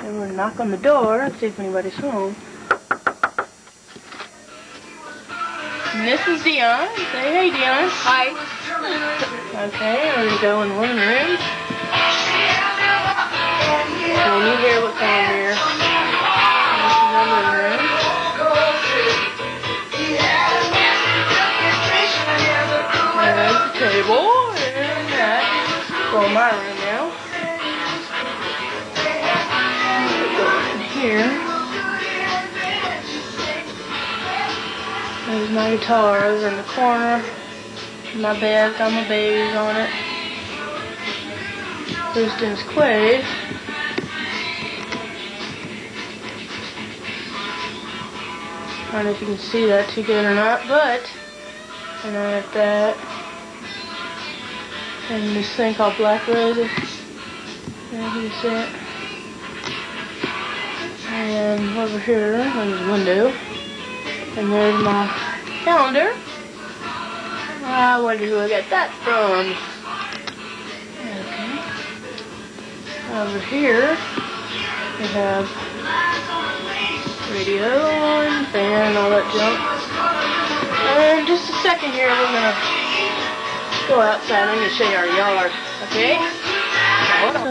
And we'll knock on the door and see if anybody's home. And this is Dion. Say hey, Dion. Hi. Okay, we're going to go in the living room. And you hear what's on here. This is our living room. There's the table. And that's for my room now. Go in here. There's my guitar over in the corner. My bed, got my babies on it. Kristen's Quave. I don't know if you can see that too good or not, but and I have that. And this thing called Black Roses. There you can see it. And over here, there's a window. And there's my calendar. I wonder who I got that from. Okay. Over here, we have radio and fan, all that junk. And just a second here, we're gonna go outside. I'm gonna show you our yard. Okay?